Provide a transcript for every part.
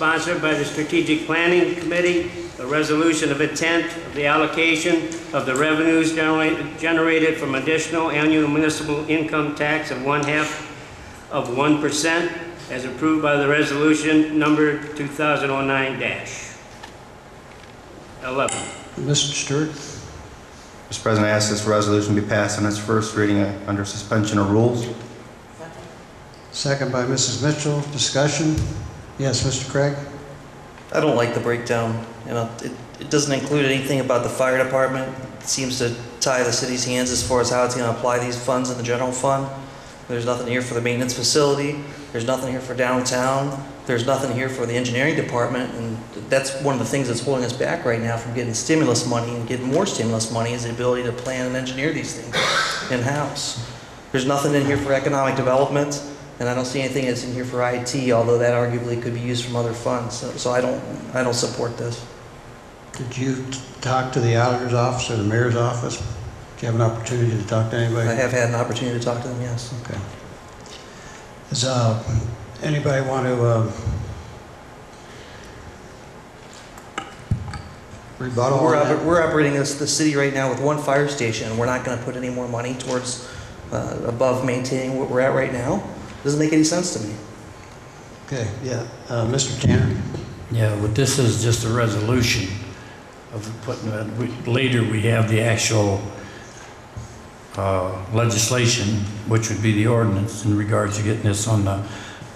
sponsored by the Strategic Planning Committee, a resolution of intent of the allocation of the revenues generated from additional annual municipal income tax of 0.5% as approved by the resolution number 2009-11. Mr. Stewart. Mr. President, I ask this resolution be passed on its first reading under suspension of rules. Second by Mrs. Mitchell. Discussion? Yes, Mr. Craig. I don't like the breakdown. You know, it doesn't include anything about the fire department. It seems to tie the city's hands as far as how it's going to apply these funds in the general fund. There's nothing here for the maintenance facility. There's nothing here for downtown. There's nothing here for the engineering department, and that's one of the things that's holding us back right now from getting stimulus money and getting more stimulus money is the ability to plan and engineer these things in-house. There's nothing in here for economic development, and I don't see anything that's in here for IT, although that arguably could be used from other funds. So I don't support this. Did you talk to the auditor's office or the mayor's office? Did you have an opportunity to talk to anybody? I have had an opportunity to talk to them, yes. Okay. Does anybody want to rebuttal? We're operating the city right now with one fire station, and we're not going to put any more money towards above maintaining what we're at right now. It doesn't make any sense to me. Okay, yeah. Mr. Tanner? Yeah, but this is just a resolution of putting later we have the actual legislation, which would be the ordinance in regards to getting this on the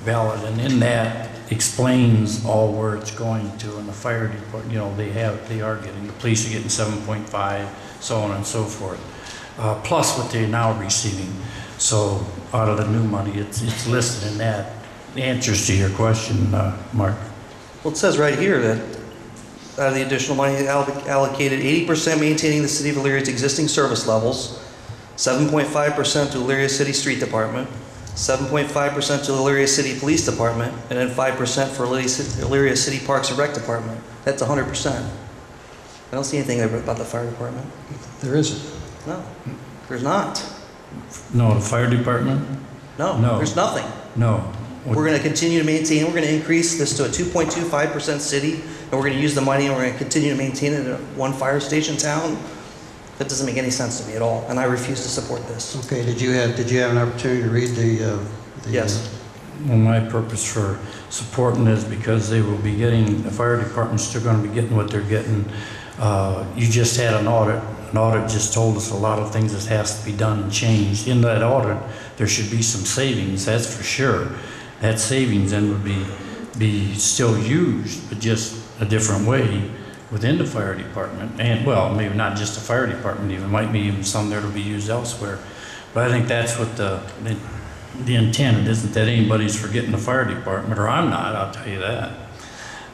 ballot, and in that explains all where it's going to. And the fire department, you know, they are getting, the police are getting 7.5, so on and so forth, plus what they're now receiving. So out of the new money, it's listed in that. The answers to your question, Mark. Well, it says right here that out of the additional money allocated, 80% maintaining the city of Elyria's existing service levels, 7.5% to Elyria City Street Department, 7.5% to Elyria City Police Department, and then 5% for Elyria City Parks and Rec Department. That's 100%. I don't see anything there about the fire department. There isn't. No, there's not. No, the fire department? No, No. There's nothing. No. We're going to continue to maintain, we're going to increase this to a 2.25% city, and we're going to use the money and we're going to continue to maintain it at one fire station town. That doesn't make any sense to me at all, and I refuse to support this. Okay, did you have an opportunity to read the Yes. Well, my purpose for supporting this because they will be getting, the fire department's still going to be getting what they're getting. You just had an audit. An audit just told us a lot of things that has to be done and changed. In that audit, there should be some savings, that's for sure. That savings then would be still used, but just a different way within the fire department. And well, maybe not just the fire department, even might be even some there to be used elsewhere. But I think that's what the intent. It isn't that anybody's forgetting the fire department, or I'm not, I'll tell you that.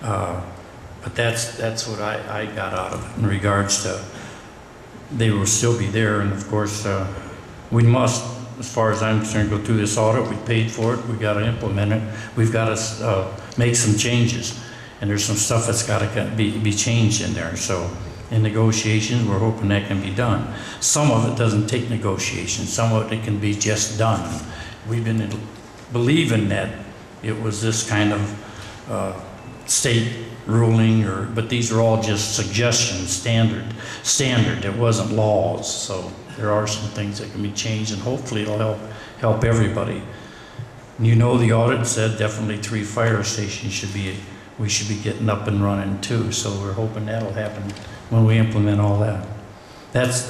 But that's what I got out of it in regards to they will still be there. And of course, we must, as far as I'm concerned, go through this audit. We paid for it. We got to implement it. We've got to make some changes. And there's some stuff that's got to be changed in there. So in negotiations, we're hoping that can be done. Some of it doesn't take negotiations. Some of it can be just done. We've been believing that it was this kind of state ruling, help these are all just suggestions, standard. It wasn't laws, so there are some things that can be changed, and hopefully it'll help everybody. And you know, the audit said definitely 3 fire stations we should be getting up and running too, so we're hoping that'll happen when we implement all that. That's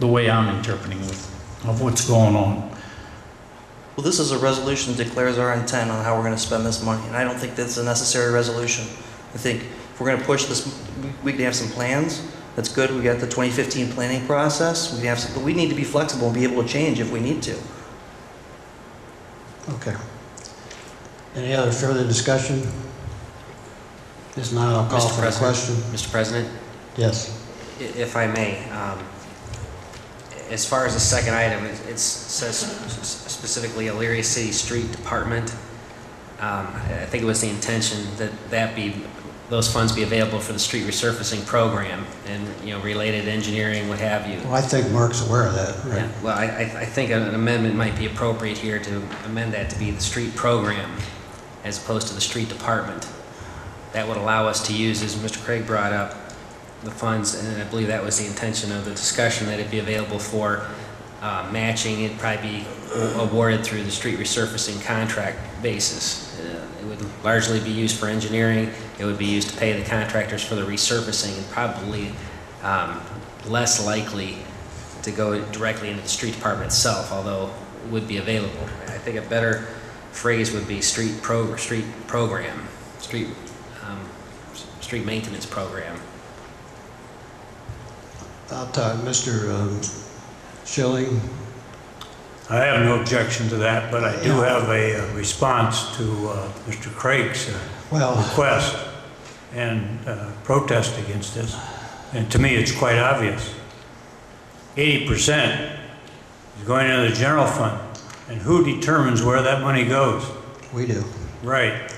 the way I'm interpreting of what's going on. Well, this is a resolution that declares our intent on how we're going to spend this money, and I don't think that's a necessary resolution. I think if we're going to push this, we can have some plans. That's good. We got the 2015 planning process. We can have some, but we need to be flexible and be able to change if we need to. Okay. Any other further discussion? If not, I'll call for the question. Mr. President? Yes. If I may, as far as the second item, it says specifically Elyria City Street Department. I think it was the intention that those funds be available for the street resurfacing program and related engineering, what have you. Well, I think Mark's aware of that, right? Yeah. Well, I think an amendment might be appropriate here to amend that to be the street program. as opposed to the street department. That would allow us to use, as Mr. Craig brought up, the funds, and I believe that was the intention of the discussion, that it'd be available for matching. It'd probably be awarded through the street resurfacing contract basis. It would largely be used for engineering. It would be used to pay the contractors for the resurfacing, and probably less likely to go directly into the street department itself, although it would be available. I think a better phrase would be street maintenance program. I'll talk, Mr. Schilling. I have no objection to that, but I do have a response to Mr. Craig's request and protest against this. And to me, it's quite obvious. 80% is going into the general fund. And who determines where that money goes? We do. Right.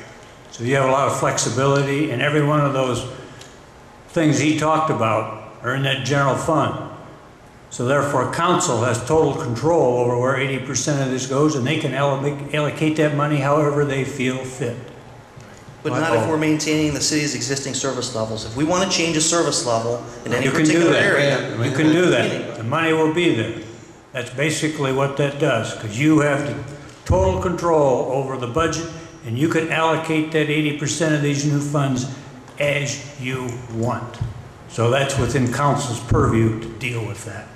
So you have a lot of flexibility, and every one of those things he talked about are in that general fund. So therefore, council has total control over where 80% of this goes, and they can allocate that money however they feel fit. But not if we're maintaining the city's existing service levels. If we want to change a service level in any particular area. You can do that. The money will be there. That's basically what that does, because you have the total control over the budget, and you can allocate that 80% of these new funds as you want. So that's within council's purview to deal with that.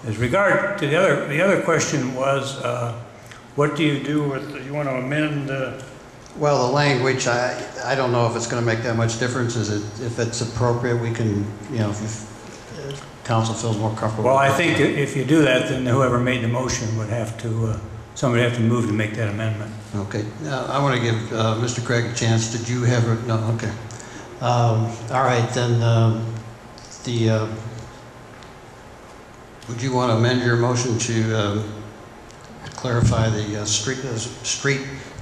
As regard to the other question was, what do you do with, you want to amend? Well, the language, I don't know if it's going to make that much difference. If it's appropriate, we can, you know, if council feels more comfortable. Well, I think if you do that, then whoever made the motion would have to, somebody would have to move to make that amendment. Okay. I want to give Mr. Craig a chance. Did you have a, no, okay. All right, then would you want to amend your motion to clarify the street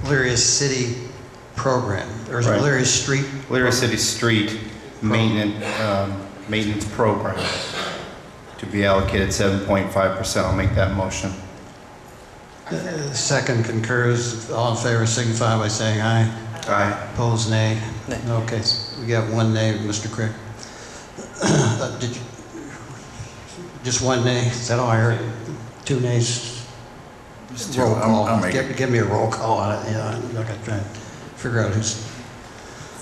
Elyria City program? There's Right. Elyria Street? Elyria City Street maintenance program to be allocated 7.5%. I'll make that motion. Second concurs. All in favor signify by saying aye. Aye. Opposed, nay. Nay. Okay, we got one nay, Mr. Craig. Did you, just one nay? Is that all I heard? Two nays? Just Roll call. I'll make it. Give me a roll call on it. Yeah, I'm not gonna try and figure out who's.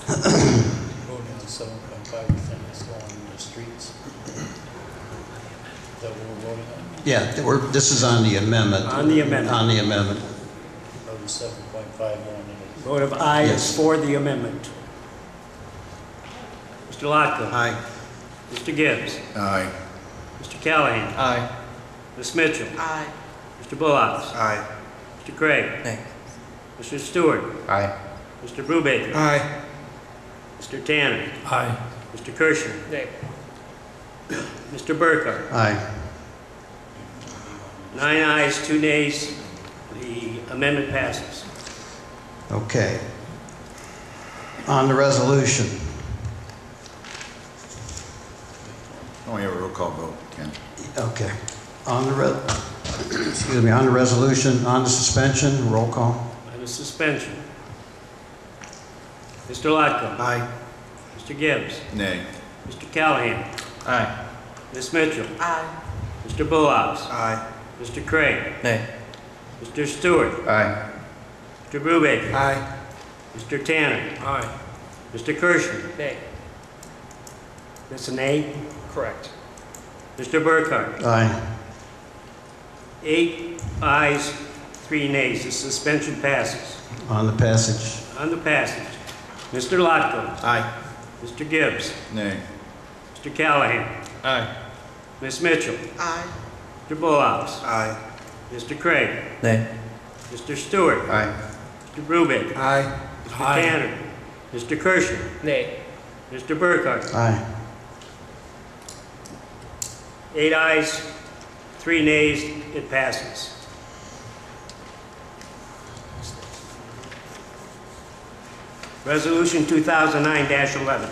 Voting on 7.5% is going in the streets. Is that what we're voting on? Yeah, this is on the amendment. On the amendment. On the amendment. Of the 7.5 going into Vote of aye Yes. is for the amendment. Mr. Lotko. Aye. Mr. Gibbs. Aye. Mr. Callahan. Aye. Ms. Mitchell. Aye. Mr. Bullocks. Aye. Mr. Craig. Nay. Mr. Stewart. Aye. Mr. Brubaker. Aye. Mr. Tanner. Aye. Mr. Kirschner. Mr. Burkhardt. Aye. 9 ayes, 2 nays. The amendment passes. Okay. On the resolution. Oh, we have a roll call vote, Ken. Okay. On the excuse me, on the resolution, on the suspension, roll call. On the suspension. Mr. Lotko. Aye. Mr. Gibbs. Nay. Mr. Callahan. Aye. Ms. Mitchell. Aye. Mr. Bullocks. Aye. Mr. Craig. Nay. Mr. Stewart. Aye. Mr. Brubaker. Aye. Mr. Tanner. Aye. Mr. Kirschner. Nay. That's a nay. Correct. Mr. Burkhardt. Aye. 8 ayes, 3 nays. The suspension passes. On the passage. On the passage, Mr. Lotko. Aye. Mr. Gibbs. Nay. Mr. Callahan. Aye. Ms. Mitchell. Aye. Mr. Bullocks. Aye. Mr. Craig. Nay. Mr. Stewart. Aye. Mr. Brubaker. Aye. Mr. Tanner. Mr. Kirschner. Nay. Mr. Burkhardt. Aye. 8 ayes, 3 nays. It passes. Resolution 2009-11.